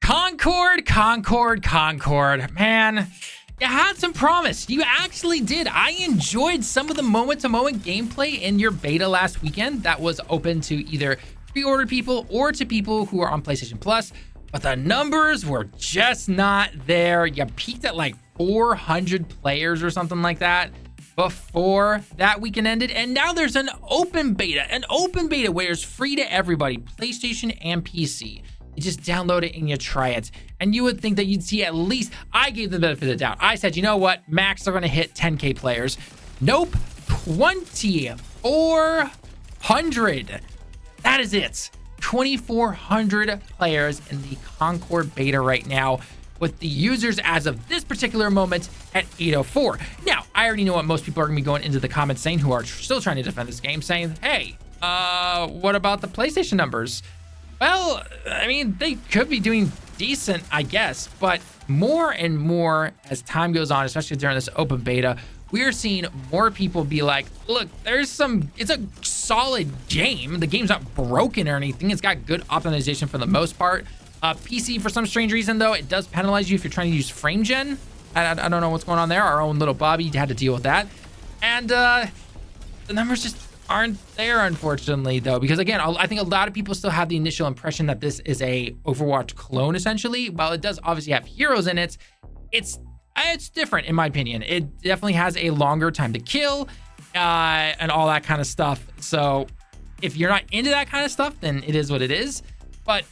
Concord. Man, you had some promise. You actually did. I enjoyed some of the moment-to-moment gameplay in your beta last weekend that was open to either pre-order people or to people who are on PlayStation Plus, but the numbers were just not there. You peaked at like 400 players or something like that before that weekend ended, and now there's an open beta where it's free to everybody, PlayStation and PC. You just download it and you try it, and you would think that you'd see at least, I gave the benefit of the doubt. I said, you know what, max they're gonna hit 10k players. Nope, 2,400. That is it. 2,400 players in the Concord beta right now, with the users as of this particular moment at 804. Now, I already know what most people are gonna be going into the comments saying, who are still trying to defend this game, saying, hey, what about the PlayStation numbers? Well, I mean, they could be doing decent, I guess, but more and more as time goes on, especially during this open beta, we're seeing more people be like, look, it's a solid game. The game's not broken or anything. It's got good optimization for the most part. PC, for some strange reason, though, it does penalize you if you're trying to use frame gen. I don't know what's going on there. Our own little Bobby had to deal with that. And the numbers just aren't there, unfortunately, though, because again, I think a lot of people still have the initial impression that this is a Overwatch clone, essentially. While it does obviously have heroes in it, it's different, in my opinion. It definitely has a longer time to kill and all that kind of stuff. So if you're not into that kind of stuff, then it is what it is. But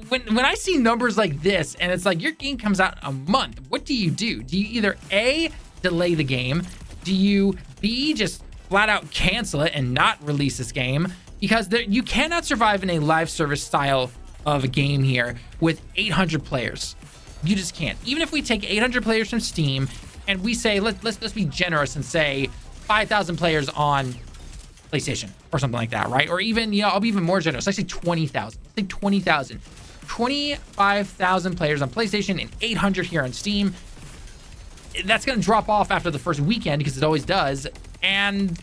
when I see numbers like this, and it's like your game comes out a month, what do? Do you either A, delay the game? Do you B, just flat out cancel it and not release this game? Because you cannot survive in a live service style of a game here with 800 players. You just can't. Even if we take 800 players from Steam and we say, let's be generous and say 5,000 players on PlayStation or something like that, right? Or even, I'll be even more generous. I say 20,000. Let's say 20,000. 25,000 players on PlayStation and 800 here on Steam. That's going to drop off after the first weekend, because it always does. And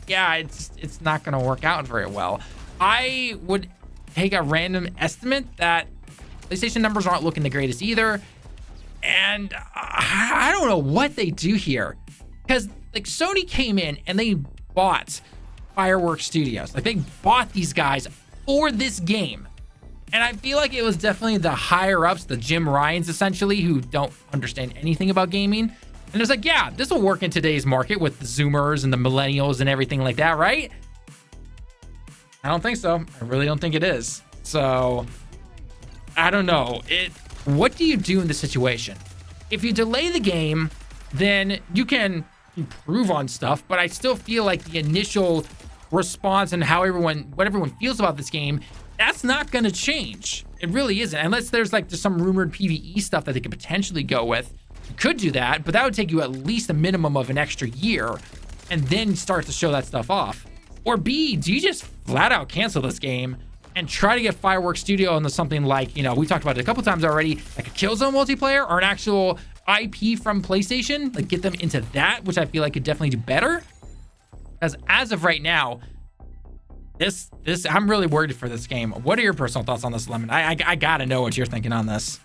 yeah, it's not going to work out very well. I would take a random estimate that PlayStation numbers aren't looking the greatest either. And I don't know what they do here, because like Sony came in and they bought Fireworks Studios. Like, they bought these guys for this game. And I feel like it was definitely the higher ups, the Jim Ryans essentially, who don't understand anything about gaming. And it's like, yeah, this will work in today's market with the Zoomers and the millennials and everything like that, right? I don't think so. I really don't think it is. So I don't know. What do you do in this situation? If you delay the game, then you can improve on stuff, but I still feel like the initial response and what everyone feels about this game, that's not going to change. It really isn't, unless there's like just some rumored PvE stuff that they could potentially go with. You could do that, but that would take you at least a minimum of an extra year, and then start to show that stuff off. Or B, do you just flat out cancel this game and try to get Fireworks Studio into something like, we talked about it a couple times already, like a Killzone multiplayer or an actual IP from PlayStation, like get them into that, which I feel like could definitely do better. Because as of right now, this I'm really worried for this game. What are your personal thoughts on this, Lemon? I gotta know what you're thinking on this.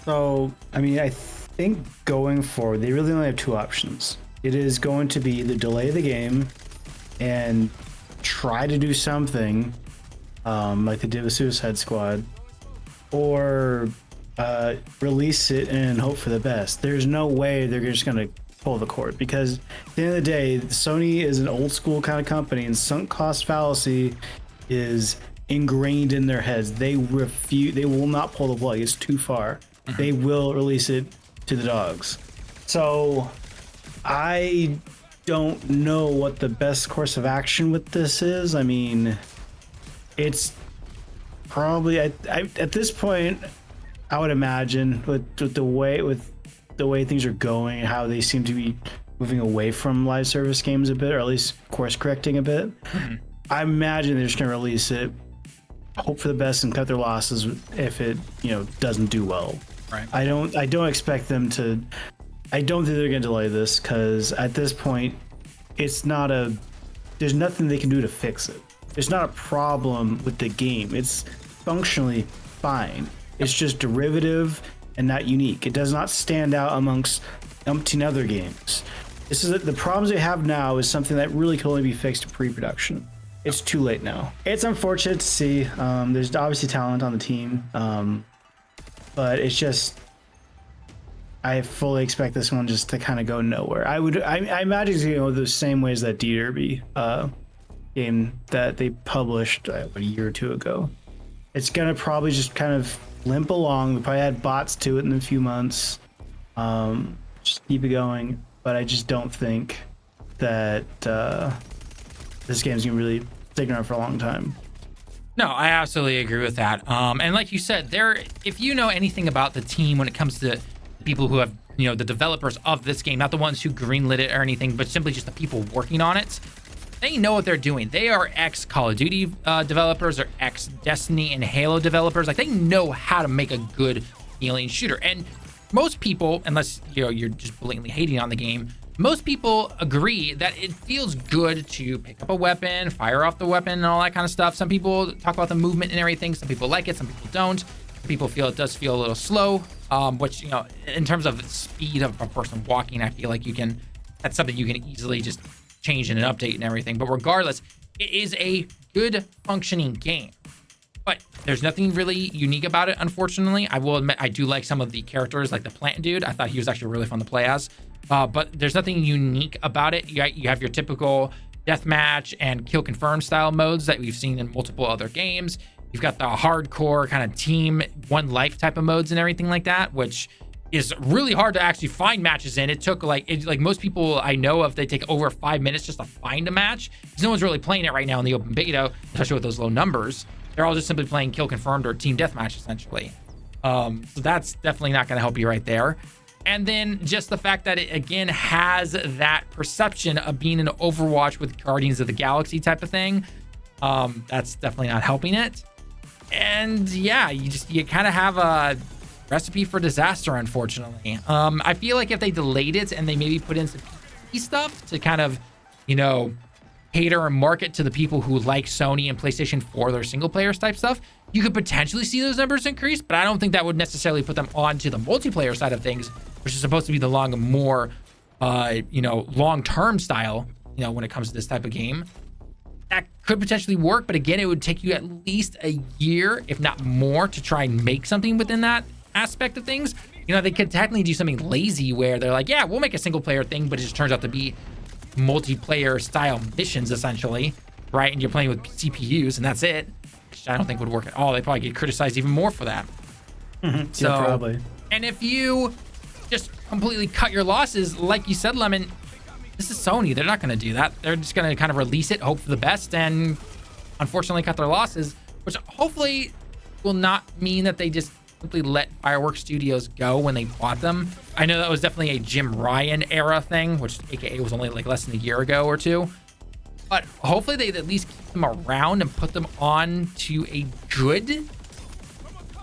So, I mean, I think going forward, they really only have two options. It is going to be either delay the game and try to do something like they did with Suicide Squad, or release it and hope for the best. There's no way they're just going to pull the cord, because at the end of the day, Sony is an old school kind of company, and sunk cost fallacy is ingrained in their heads. They will not pull the plug. It's too far. They will release it to the dogs. So I don't know what the best course of action with this is. I mean, it's probably at this point, I would imagine with the way things are going and how they seem to be moving away from live service games a bit, or at least course correcting a bit. I imagine they're just going to release it, hope for the best, and cut their losses if it doesn't do well. Right. I don't expect them to. I don't think they're going to delay this, because at this point, there's nothing they can do to fix it. There's not a problem with the game. It's functionally fine. It's just derivative and not unique. It does not stand out amongst umpteen other games. This is the problems they have now is something that really can only be fixed in pre-production. It's too late now. It's unfortunate to see. There's obviously talent on the team, but it's just I fully expect this one just to kind of go nowhere. I imagine it's going to go the same ways that D-Derby game that they published a year or two ago. It's going to probably just kind of limp along. We probably add bots to it in a few months. Just keep it going. But I just don't think that this game's gonna really stick around for a long time. No, I absolutely agree with that. And like you said, if you know anything about the team when it comes to people who have, the developers of this game, not the ones who greenlit it or anything, but simply just the people working on it, they know what they're doing. They are ex-Call of Duty developers or ex-Destiny and Halo developers. Like, they know how to make a good alien shooter. And most people, unless you're just blatantly hating on the game, most people agree that it feels good to pick up a weapon, fire off the weapon, and all that kind of stuff. Some people talk about the movement and everything. Some people like it, some people don't. Some people feel it does feel a little slow, which, in terms of speed of a person walking, I feel like that's something you can easily just change in an update and everything. But regardless, it is a good functioning game. But there's nothing really unique about it, unfortunately. I will admit, I do like some of the characters, like the plant dude. I thought he was actually really fun to play as. But there's nothing unique about it. You have your typical deathmatch and kill confirm style modes that we've seen in multiple other games. You've got the hardcore kind of team, one life type of modes and everything like that, which is really hard to actually find matches in. It took like most people I know of, they take over 5 minutes just to find a match, because no one's really playing it right now in the open beta, especially with those low numbers. They're all just simply playing kill confirmed or team deathmatch essentially. So that's definitely not going to help you right there. And then just the fact that it again has that perception of being an Overwatch with Guardians of the Galaxy type of thing. That's definitely not helping it. And yeah, you kind of have a recipe for disaster, unfortunately. I feel like if they delayed it and they maybe put in some PC stuff to kind of, cater and market to the people who like Sony and PlayStation 4, their single player type stuff, you could potentially see those numbers increase, but I don't think that would necessarily put them onto the multiplayer side of things, which is supposed to be the more long-term style, when it comes to this type of game. That could potentially work, but again, it would take you at least a year, if not more, to try and make something within that aspect of things. They could technically do something lazy where they're like, yeah, we'll make a single player thing, but it just turns out to be multiplayer style missions essentially, right? And you're playing with CPUs and that's it, which I don't think would work at all. They probably get criticized even more for that. So, yeah, probably. And if you just completely cut your losses, like you said, Lemon, this is Sony. They're not going to do that. They're just going to kind of release it, hope for the best, and unfortunately cut their losses, which hopefully will not mean that they just simply let Fireworks Studios go when they bought them. I know that was definitely a Jim Ryan era thing, which AKA was only like less than a year ago or two. But hopefully they at least keep them around and put them on to a good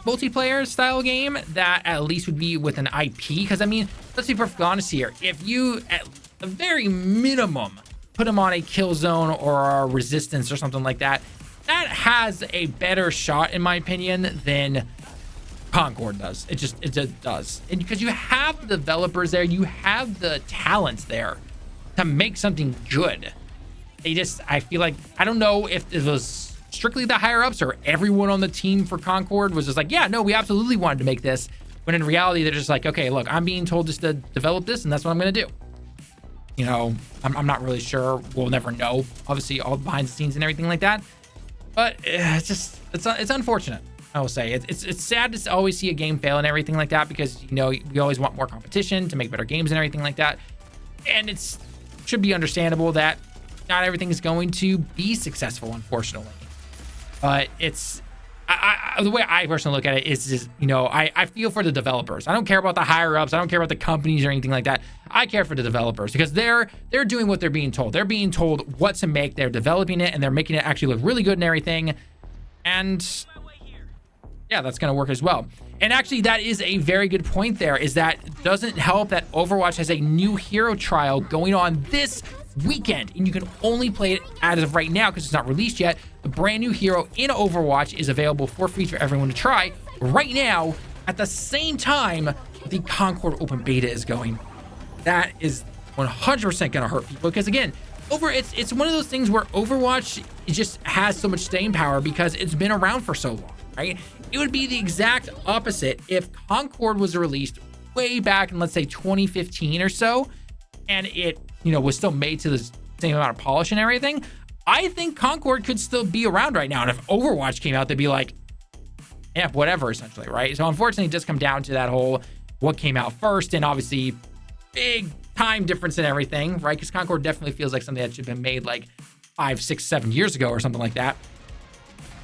multiplayer style game that at least would be with an IP. Because I mean, let's be perfectly honest here. If you at the very minimum put them on a Killzone or a Resistance or something like that, that has a better shot, in my opinion, than Concord does. It just does. And because you have the developers there, you have the talents there to make something good. I feel like, I don't know if it was strictly the higher ups or everyone on the team for Concord was just like, yeah, no, we absolutely wanted to make this. When in reality, they're just like, okay, look, I'm being told just to develop this and that's what I'm going to do. I'm not really sure. We'll never know, obviously, all behind the scenes and everything like that. But it's unfortunate. I will say it's sad to always see a game fail and everything like that, because we always want more competition to make better games and everything like that, and it should be understandable that not everything is going to be successful, unfortunately. But the way I personally look at it is just, I feel for the developers. I don't care about the higher ups. I don't care about the companies or anything like that. I care for the developers, because they're doing what they're being told. They're being told what to make. They're developing it and they're making it actually look really good and everything. And yeah, that's going to work as well. And actually, that is a very good point there, is that doesn't help that Overwatch has a new hero trial going on this weekend, and you can only play it as of right now because it's not released yet. The brand new hero in Overwatch is available for free for everyone to try right now at the same time the Concord open beta is going. That is 100% gonna hurt people, because again, it's one of those things where Overwatch just has so much staying power because it's been around for so long, right? It would be the exact opposite if Concord was released way back in, let's say, 2015 or so, and it, was still made to the same amount of polish and everything. I think Concord could still be around right now, and if Overwatch came out, they'd be like, yeah, whatever, essentially, right? So unfortunately, it does come down to that whole what came out first, and obviously big time difference in everything, right? Because Concord definitely feels like something that should have been made like 5, 6, 7 years ago or something like that.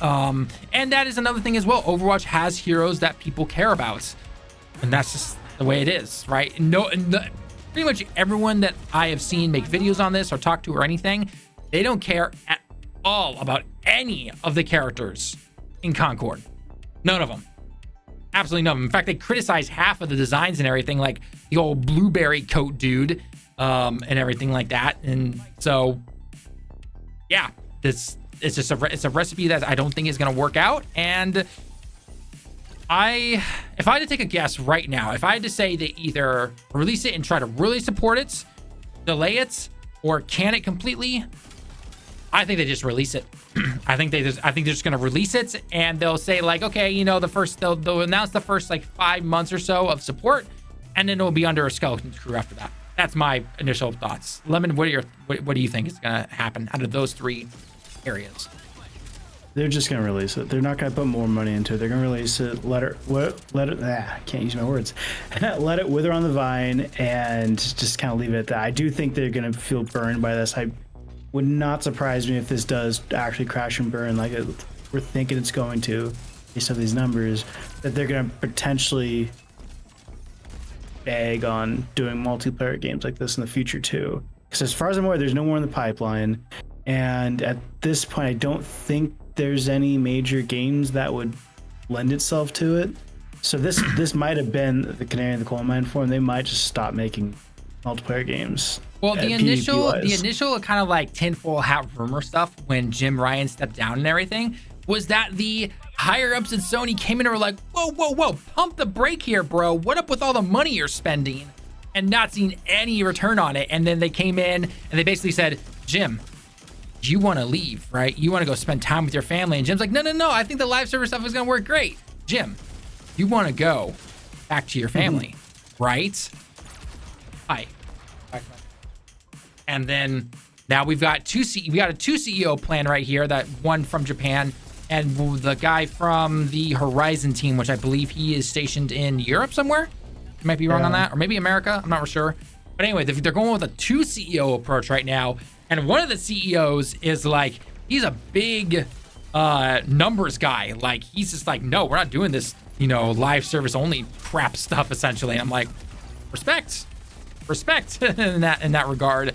And that is another thing as well. Overwatch has heroes that people care about, and that's just the way it is, right? Pretty much everyone that I have seen make videos on this or talk to or anything, they don't care at all about any of the characters in Concord. None of them. Absolutely none of them. In fact, they criticize half of the designs and everything, like the old blueberry coat dude, and everything like that. And so, yeah, it's just a recipe that I don't think is going to work out. And if I had to take a guess right now, if I had to say they either release it and try to really support it, delay it, or can it completely, I think they just release it. I think they're just gonna release it, and they'll say like, okay, they'll announce the first like 5 months or so of support, and then it'll be under a skeleton crew after that. That's my initial thoughts. Lemon, what do you think is gonna happen out of those 3 areas? They're just gonna release it. They're not gonna put more money into it. They're gonna release it. Let it. I can't use my words. Let it wither on the vine, and just kind of leave it at that. I do think they're gonna feel burned by this. I would not surprise me if this does actually crash and burn like we're thinking it's going to, based on these numbers, that they're going to potentially bag on doing multiplayer games like this in the future too. Because as far as I'm aware, there's no more in the pipeline. And at this point, I don't think there's any major games that would lend itself to it. So this might have been the canary in the coal mine for them. They might just stop making multiplayer games. Well, the initial kind of like tinfoil hat rumor stuff when Jim Ryan stepped down and everything was that the higher ups at Sony came in and were like, whoa, pump the brake here, bro. What up with all the money you're spending and not seeing any return on it? And then they came in and they basically said, Jim, you want to leave, right? You want to go spend time with your family. And Jim's like, no, I think the live server stuff is going to work great. Jim, you want to go back to your family, right? Hi. And then now we've got a two CEO plan right here, that one from Japan and the guy from the Horizon team, which I believe he is stationed in Europe somewhere. I might be wrong on that, or maybe America. I'm not sure. But anyway, they're going with a 2 CEO approach right now. And one of the CEOs is like, he's a big numbers guy. Like, he's just like, no, we're not doing this, live service only crap stuff, essentially. And I'm like, respect in that regard.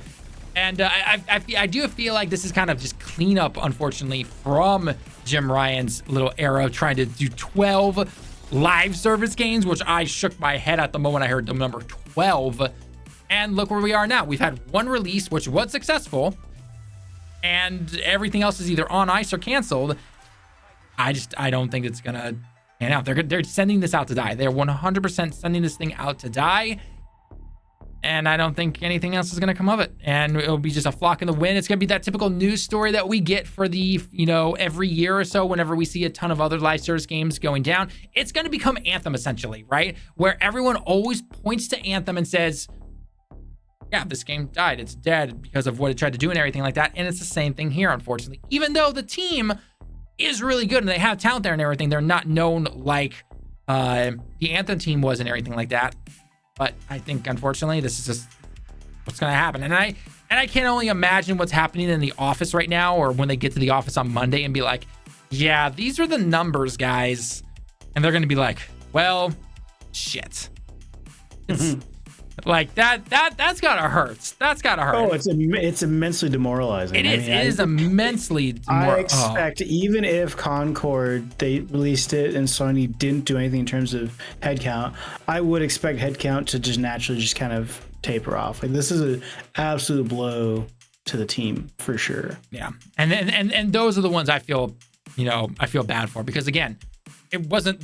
And I do feel like this is kind of just cleanup, unfortunately, from Jim Ryan's little era of trying to do 12 live service games, which I shook my head at the moment I heard the number 12. And look where we are now. We've had one release, which was successful, and everything else is either on ice or canceled. I don't think it's gonna pan out. They're sending this out to die. They're 100% sending this thing out to die. And I don't think anything else is going to come of it. And it'll be just a flock in the wind. It's going to be that typical news story that we get for the, every year or so whenever we see a ton of other live service games going down. It's going to become Anthem, essentially, right? Where everyone always points to Anthem and says, yeah, this game died. It's dead because of what it tried to do and everything like that. And it's the same thing here, unfortunately. Even though the team is really good and they have talent there and everything, they're not known like the Anthem team was and everything like that. But I think, unfortunately, this is just what's going to happen. And I can only imagine what's happening in the office right now, or when they get to the office on Monday and be like, yeah, these are the numbers, guys. And they're going to be like, well, shit. It's like that's got to hurt. That's got to hurt. Oh, it's immensely demoralizing. It is immensely demoralizing. I expect even if Concord, they released it and Sony didn't do anything in terms of headcount, I would expect headcount to just naturally just kind of taper off. Like, this is an absolute blow to the team for sure. Yeah. And those are the ones I feel bad for, because again, it wasn't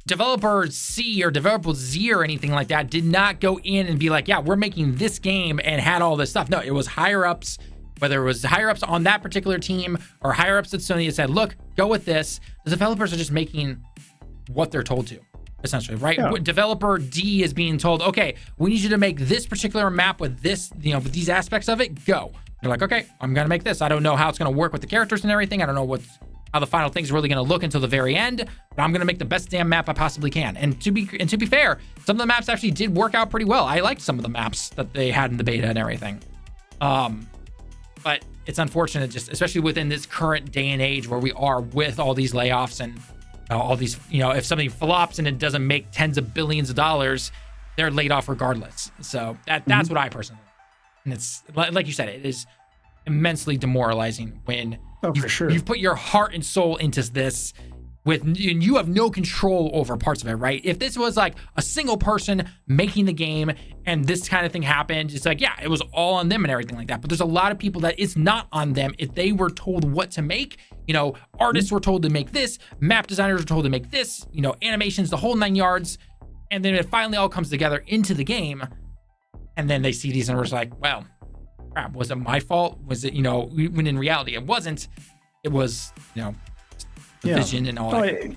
developer C or developer Z or anything like that did not go in and be like, yeah, we're making this game and had all this stuff. No, it was higher ups, whether it was higher ups on that particular team or higher ups at Sony that said, look, go with this. The developers are just making what they're told to, essentially, right? Yeah. Developer D is being told, okay, we need you to make this particular map with this, with these aspects of it, go. You're like, okay, I'm going to make this. I don't know how it's going to work with the characters and everything. I don't know how the final thing's really going to look until the very end, but I'm going to make the best damn map I possibly can. And to be fair, some of the maps actually did work out pretty well. I liked some of the maps that they had in the beta and everything. But it's unfortunate, just especially within this current day and age where we are with all these layoffs and all these, if something flops and it doesn't make tens of billions of dollars, they're laid off regardless. So that's what I personally think. And it's like you said, it is immensely demoralizing when you've put your heart and soul into this and you have no control over parts of it, right? If this was like a single person making the game and this kind of thing happened, it's like, yeah, it was all on them and everything like that. But there's a lot of people that it's not on them. If they were told what to make, artists were told to make this, map designers were told to make this, animations, the whole 9 yards. And then it finally all comes together into the game. And then they see these and we're just like, well, crap, was it my fault? Was it, when in reality it wasn't. It was, vision and all that.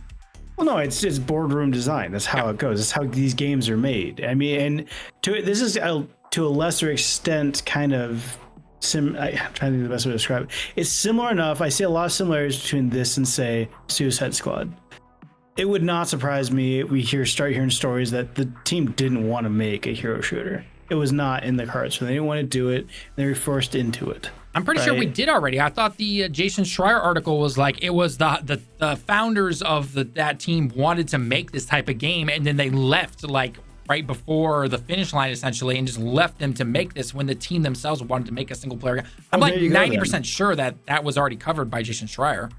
Well, no, it's boardroom design. That's how it goes. That's how these games are made. I mean, and this is to a lesser extent kind of I'm trying to think of the best way to describe it. It's similar enough. I see a lot of similarities between this and, say, Suicide Squad. It would not surprise me we start hearing stories that the team didn't want to make a hero shooter. It was not in the cards, so they didn't want to do it. They were forced into it. I'm pretty sure we did already. I thought the Jason Schreier article was like it was the founders of that team wanted to make this type of game, and then they left like right before the finish line essentially, and just left them to make this when the team themselves wanted to make a single player game. I'm like 90% sure that was already covered by Jason Schreier.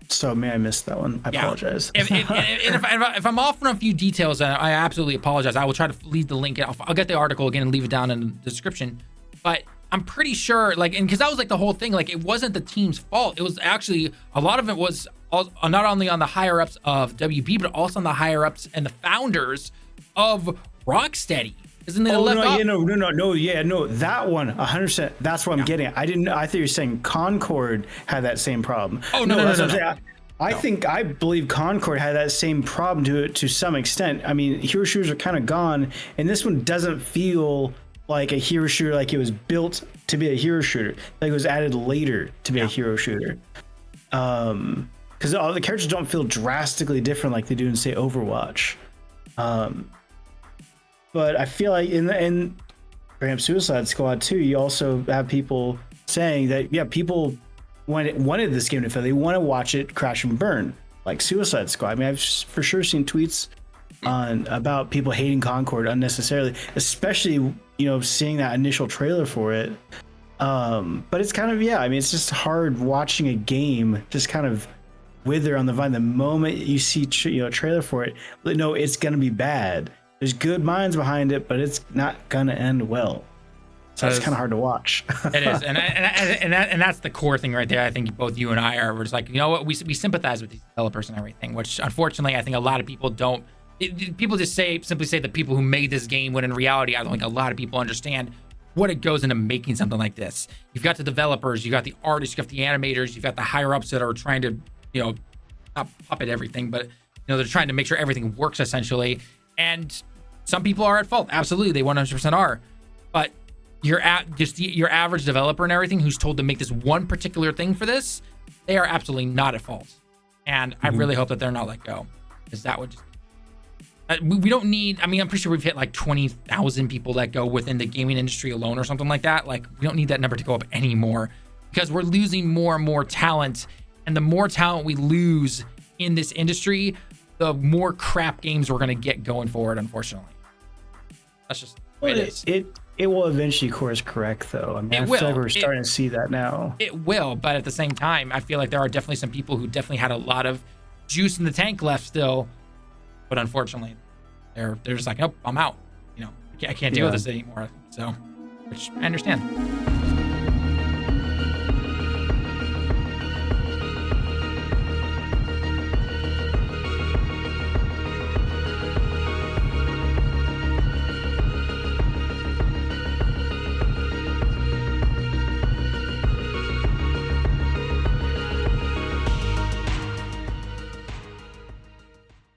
So, man, I missed that one. I apologize. If I'm off on a few details, I absolutely apologize. I will try to leave the link. I'll get the article again and leave it down in the description. But I'm pretty sure, because that was like the whole thing. Like, it wasn't the team's fault. It was actually, a lot of it was not only on the higher ups of WB, but also on the higher ups and the founders of Rocksteady. Isn't it that one, 100%. That's what I'm getting at. I thought you were saying Concord had that same problem. Oh, no. I believe Concord had that same problem to some extent. I mean, hero shooters are kind of gone, and this one doesn't feel like a hero shooter, like it was built to be a hero shooter, like it was added later to be a hero shooter. Because all the characters don't feel drastically different like they do in, say, Overwatch. But I feel like in perhaps Suicide Squad 2, you also have people saying that, people wanted this game to fail. They want to watch it crash and burn, like Suicide Squad. I mean, I've for sure seen tweets about people hating Concord unnecessarily, especially, seeing that initial trailer for it. But it's kind of, it's just hard watching a game just kind of wither on the vine. The moment you see a trailer for it, it's going to be bad. There's good minds behind it, but it's not gonna end well. So it's kind of hard to watch. It is, and that's the core thing right there. I think both you and I are. We're just like, we sympathize with these developers and everything, which unfortunately I think a lot of people don't. People just simply say the people who made this game, when in reality I don't think a lot of people understand what it goes into making something like this. You've got the developers, you've got the artists, you've got the animators, you've got the higher ups that are trying to, not puppet everything, but they're trying to make sure everything works essentially. And some people are at fault. Absolutely, they 100% are. But your average developer and everything who's told to make this one particular thing for this, they are absolutely not at fault. And I really hope that they're not let go, because that would just... we don't need... I'm pretty sure we've hit like 20,000 people let go within the gaming industry alone or something like that. Like, we don't need that number to go up anymore, because we're losing more and more talent. And the more talent we lose in this industry, the more crap games we're going to get going forward, unfortunately. That's just the way it is. It will eventually course correct, though. I feel like we're starting to see that now. It will, but at the same time, I feel like there are definitely some people who definitely had a lot of juice in the tank left still, but unfortunately, they're just like, nope, I'm out. I can't deal with this anymore. So, which I understand.